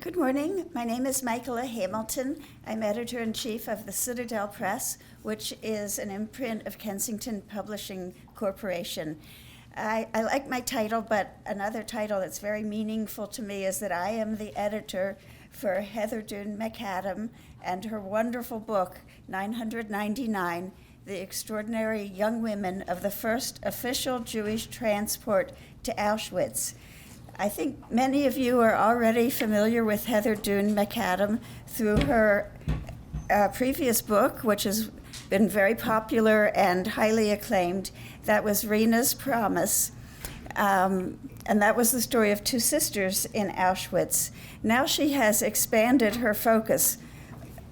Good morning. My name is Michaela Hamilton. I'm editor-in-chief of the Citadel Press, which is an imprint of Kensington Publishing Corporation. I like my title, but another title that's very meaningful to me is that I am the editor for Heather Dune Macadam and her wonderful book, 999, The Extraordinary Young Women of the First Official Jewish Transport to Auschwitz. I think many of you are already familiar with Heather Dune Macadam through her previous book, which has been very popular and highly acclaimed. That was Rena's Promise, and that was the story of two sisters in Auschwitz. Now she has expanded her focus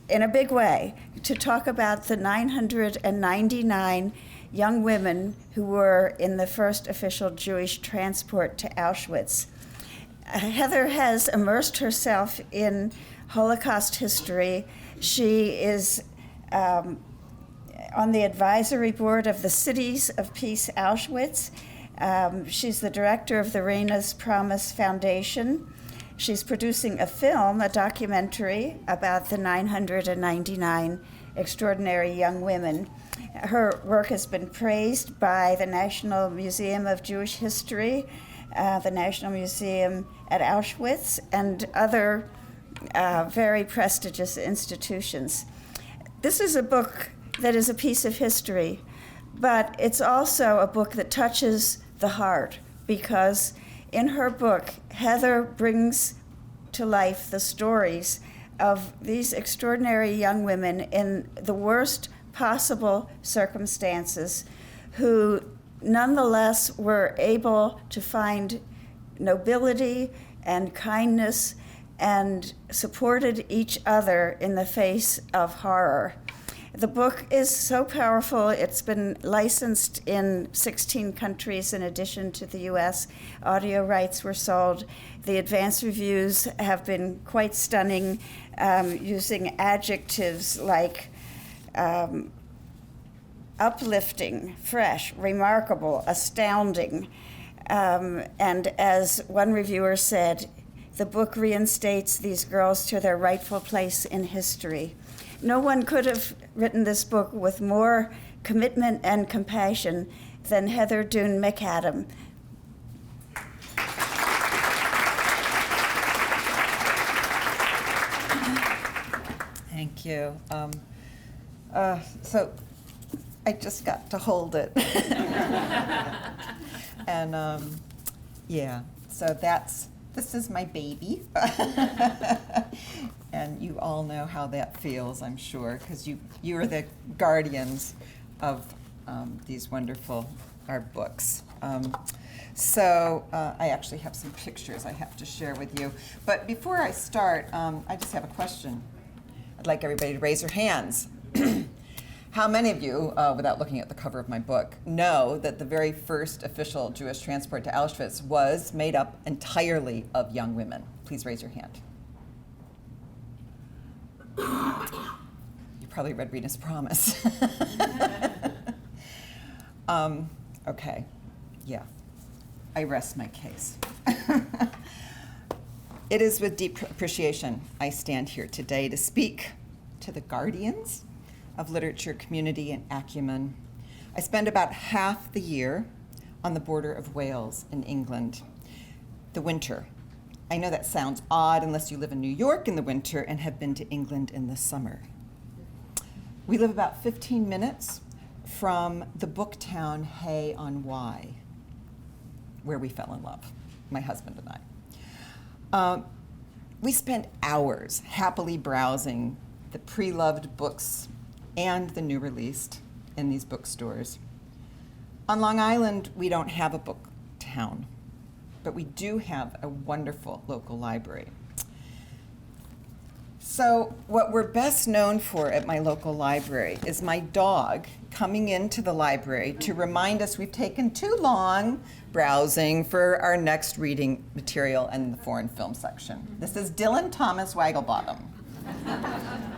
in a big way to talk about the 999 young women who were in the first official Jewish transport to Auschwitz. Heather has immersed herself in Holocaust history. She is on the advisory board of the Cities of Peace Auschwitz. She's the director of the Rena's Promise Foundation. She's producing a film, a documentary about the 999 extraordinary young women. Her work has been praised by the National Museum of Jewish History, the National Museum at Auschwitz, and other very prestigious institutions. This is a book that is a piece of history, but it's also a book that touches the heart, because in her book, Heather brings to life the stories of these extraordinary young women in the worst possible circumstances who nonetheless were able to find nobility and kindness and supported each other in the face of horror. The book is so powerful. It's been licensed in 16 countries in addition to the US. Audio rights were sold. The advance reviews have been quite stunning, using adjectives like uplifting, fresh, remarkable, astounding. And as one reviewer said, the book reinstates these girls to their rightful place in history. No one could have written this book with more commitment and compassion than Heather Dune Macadam. Thank you. So I just got to hold it. And yeah, so this is my baby. And you all know how that feels, I'm sure, because you are the guardians of these wonderful art books. So I actually have some pictures I have to share with you. But before I start, I just have a question. I'd like everybody to raise their hands. How many of you, without looking at the cover of my book, know that the very first official Jewish transport to Auschwitz was made up entirely of young women? Please raise your hand. You probably read Rena's Promise. Okay, yeah, I rest my case. It is with deep appreciation I stand here today to speak to the guardians of literature, community, and acumen. I spend about half the year on the border of Wales in England, the winter. I know that sounds odd unless you live in New York in the winter and have been to England in the summer. We live about 15 minutes from the book town Hay-on-Wye, where we fell in love, my husband and I. We spent hours happily browsing the pre-loved books and the new released in these bookstores. On Long Island, we don't have a book town, but we do have a wonderful local library. So what we're best known for at my local library is my dog coming into the library to remind us we've taken too long browsing for our next reading material in the foreign film section. This is Dylan Thomas Wagglebottom.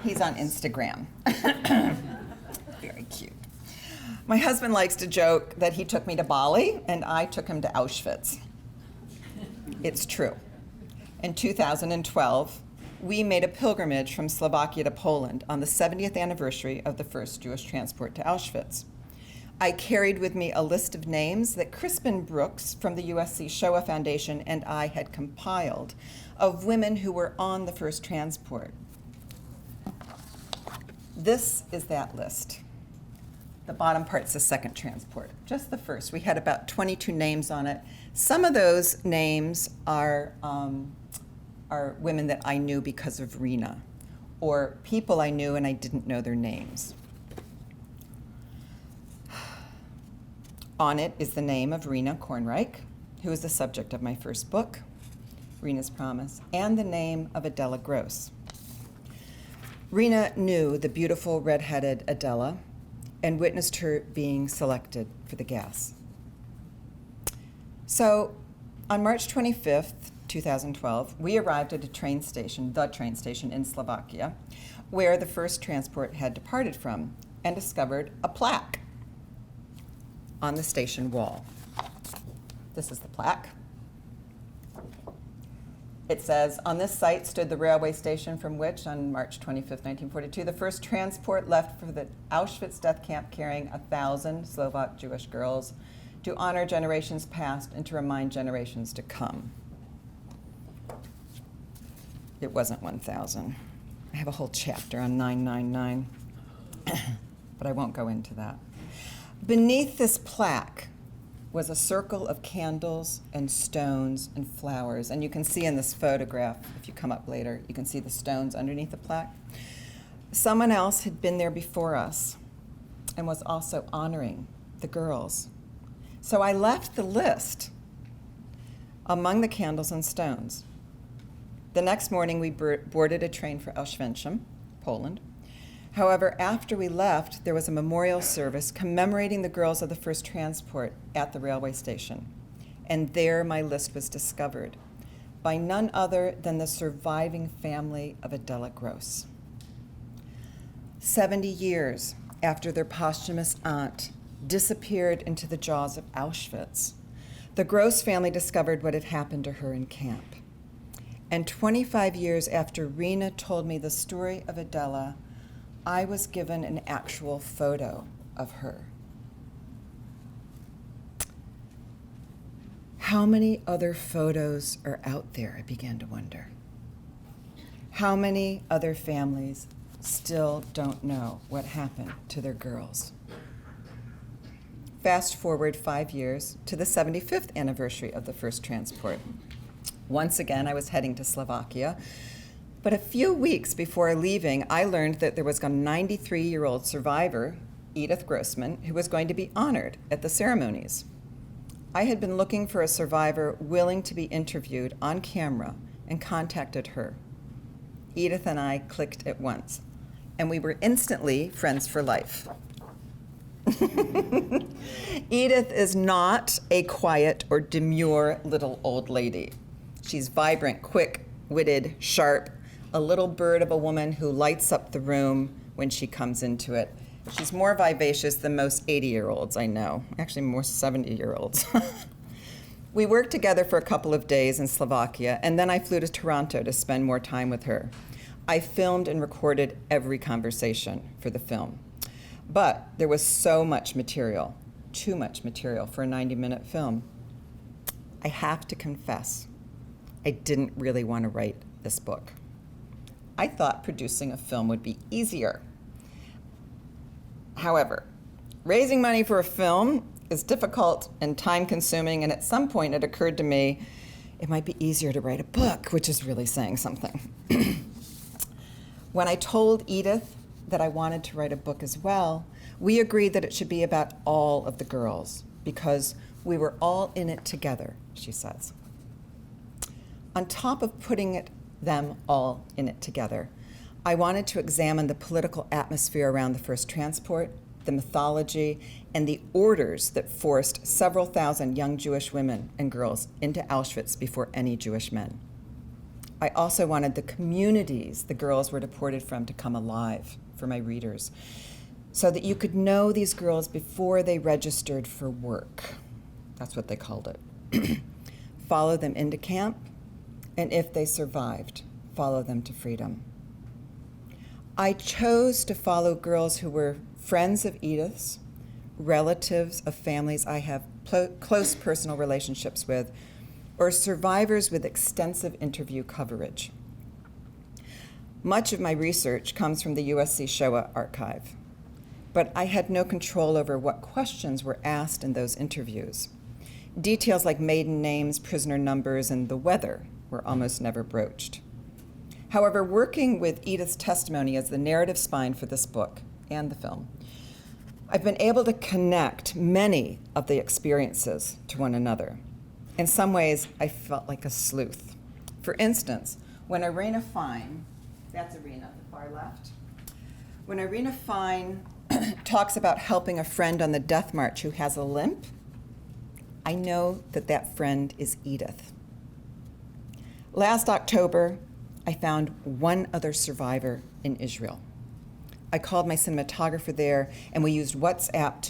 He's on Instagram. Very cute. My husband likes to joke that he took me to Bali and I took him to Auschwitz. It's true. In 2012, we made a pilgrimage from Slovakia to Poland on the 70th anniversary of the first Jewish transport to Auschwitz. I carried with me a list of names that Crispin Brooks from the USC Shoah Foundation and I had compiled of women who were on the first transport. This is that list. The bottom part's the second transport, just the first. We had about 22 names on it. Some of those names are women that I knew because of Rena, or people I knew and I didn't know their names. On it is the name of Rena Kornreich, who is the subject of my first book, Rena's Promise, and the name of Adela Gross. Rena knew the beautiful red-headed Adela and witnessed her being selected for the gas. So on March 25th, 2012, we arrived at the train station in Slovakia, where the first transport had departed from, and discovered a plaque on the station wall. This is the plaque. It says, on this site stood the railway station from which, on March 25th, 1942, the first transport left for the Auschwitz death camp carrying 1,000 Slovak Jewish girls to honor generations past and to remind generations to come. It wasn't 1,000. I have a whole chapter on 999, but I won't go into that. Beneath this plaque was a circle of candles and stones and flowers. And you can see in this photograph, if you come up later, you can see the stones underneath the plaque. Someone else had been there before us and was also honoring the girls. So I left the list among the candles and stones. The next morning, we boarded a train for Auschwitz, Poland. However, after we left, there was a memorial service commemorating the girls of the first transport at the railway station. And there my list was discovered by none other than the surviving family of Adela Gross. 70 years after their posthumous aunt disappeared into the jaws of Auschwitz, the Gross family discovered what had happened to her in camp. And 25 years after Rena told me the story of Adela, I was given an actual photo of her. How many other photos are out there, I began to wonder. How many other families still don't know what happened to their girls? Fast forward 5 years to the 75th anniversary of the first transport. Once again, I was heading to Slovakia. But a few weeks before leaving, I learned that there was a 93-year-old survivor, Edith Grossman, who was going to be honored at the ceremonies. I had been looking for a survivor willing to be interviewed on camera and contacted her. Edith and I clicked at once, and we were instantly friends for life. Edith is not a quiet or demure little old lady. She's vibrant, quick-witted, sharp, a little bird of a woman who lights up the room when she comes into it. She's more vivacious than most 80-year-olds I know, actually more 70-year-olds. We worked together for a couple of days in Slovakia, and then I flew to Toronto to spend more time with her. I filmed and recorded every conversation for the film. But there was so much material, too much material for a 90-minute film. I have to confess, I didn't really want to write this book. I thought producing a film would be easier. However, raising money for a film is difficult and time-consuming, and at some point it occurred to me it might be easier to write a book, which is really saying something. When I told Edith that I wanted to write a book as well, we agreed that it should be about all of the girls, because we were all in it together, she says. On top of putting them all in it together, I wanted to examine the political atmosphere around the first transport, the mythology, and the orders that forced several thousand young Jewish women and girls into Auschwitz before any Jewish men. I also wanted the communities the girls were deported from to come alive for my readers, so that you could know these girls before they registered for work. That's what they called it. Follow them into camp, and if they survived, follow them to freedom. I chose to follow girls who were friends of Edith's, relatives of families I have close personal relationships with, or survivors with extensive interview coverage. Much of my research comes from the USC Shoah archive, but I had no control over what questions were asked in those interviews. Details like maiden names, prisoner numbers, and the weather were almost never broached. However, working with Edith's testimony as the narrative spine for this book and the film, I've been able to connect many of the experiences to one another. In some ways, I felt like a sleuth. For instance, when Irena Fine, that's Irena at the far left, when Irena Fine talks about helping a friend on the death march who has a limp, I know that that friend is Edith. Last October, I found one other survivor in Israel. I called my cinematographer there, and we used WhatsApp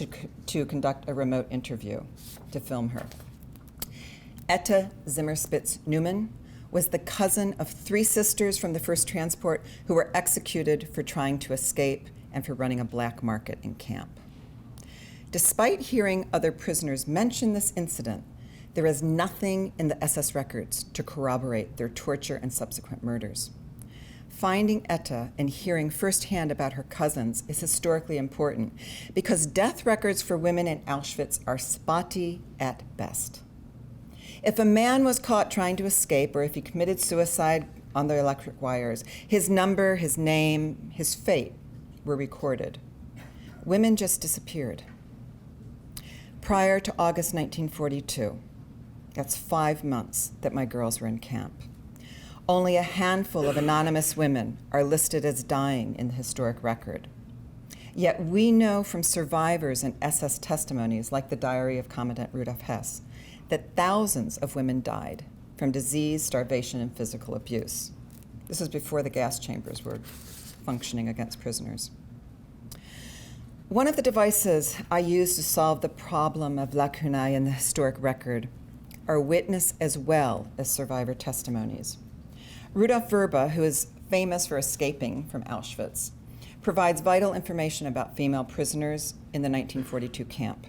to conduct a remote interview to film her. Etta Zimmerspitz Newman was the cousin of 3 sisters from the first transport who were executed for trying to escape and for running a black market in camp. Despite hearing other prisoners mention this incident, there is nothing in the SS records to corroborate their torture and subsequent murders. Finding Etta and hearing firsthand about her cousins is historically important because death records for women in Auschwitz are spotty at best. If a man was caught trying to escape or if he committed suicide on the electric wires, his number, his name, his fate were recorded. Women just disappeared. Prior to August 1942, that's 5 months that my girls were in camp, only a handful of anonymous women are listed as dying in the historic record. Yet we know from survivors and SS testimonies, like the diary of Commandant Rudolf Hess, that thousands of women died from disease, starvation, and physical abuse. This was before the gas chambers were functioning against prisoners. One of the devices I use to solve the problem of lacunae in the historic record are witness as well as survivor testimonies. Rudolf Verba, who is famous for escaping from Auschwitz, provides vital information about female prisoners in the 1942 camp.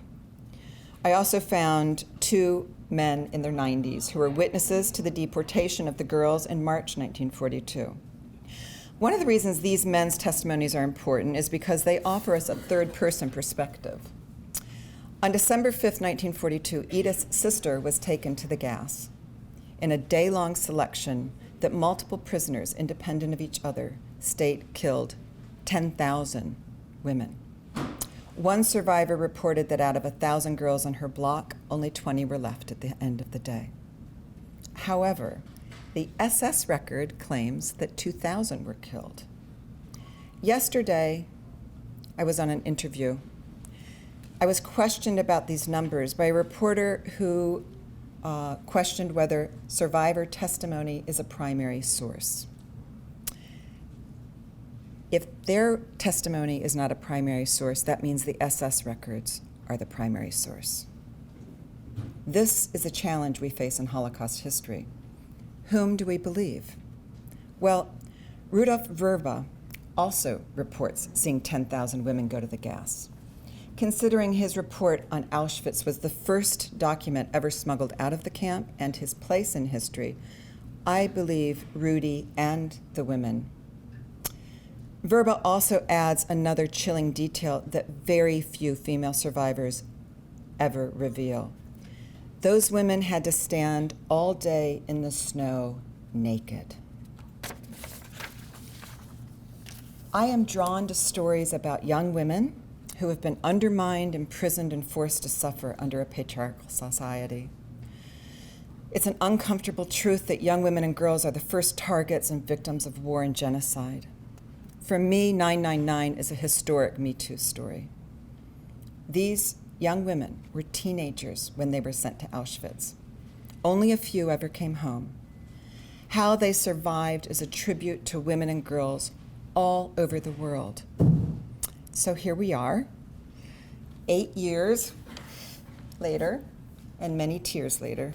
I also found 2 men in their 90s who were witnesses to the deportation of the girls in March 1942. One of the reasons these men's testimonies are important is because they offer us a third-person perspective. On December 5th, 1942, Edith's sister was taken to the gas. In a day-long selection that multiple prisoners, independent of each other, state killed 10,000 women. One survivor reported that out of 1,000 girls on her block, only 20 were left at the end of the day. However, the SS record claims that 2,000 were killed. Yesterday, I was on an interview. I was questioned about these numbers by a reporter who questioned whether survivor testimony is a primary source. If their testimony is not a primary source, that means the SS records are the primary source. This is a challenge we face in Holocaust history. Whom do we believe? Well, Rudolf Verba also reports seeing 10,000 women go to the gas. Considering his report on Auschwitz was the first document ever smuggled out of the camp and his place in history, I believe Rudy and the women. Verba also adds another chilling detail that very few female survivors ever reveal. Those women had to stand all day in the snow naked. I am drawn to stories about young women who have been undermined, imprisoned, and forced to suffer under a patriarchal society. It's an uncomfortable truth that young women and girls are the first targets and victims of war and genocide. For me, 999 is a historic Me Too story. These young women were teenagers when they were sent to Auschwitz. Only a few ever came home. How they survived is a tribute to women and girls all over the world. So here we are, 8 years later, and many tears later.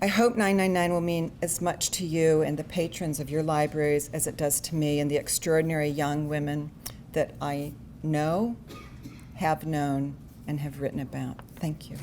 I hope 999 will mean as much to you and the patrons of your libraries as it does to me and the extraordinary young women that I know, have known, and have written about. Thank you.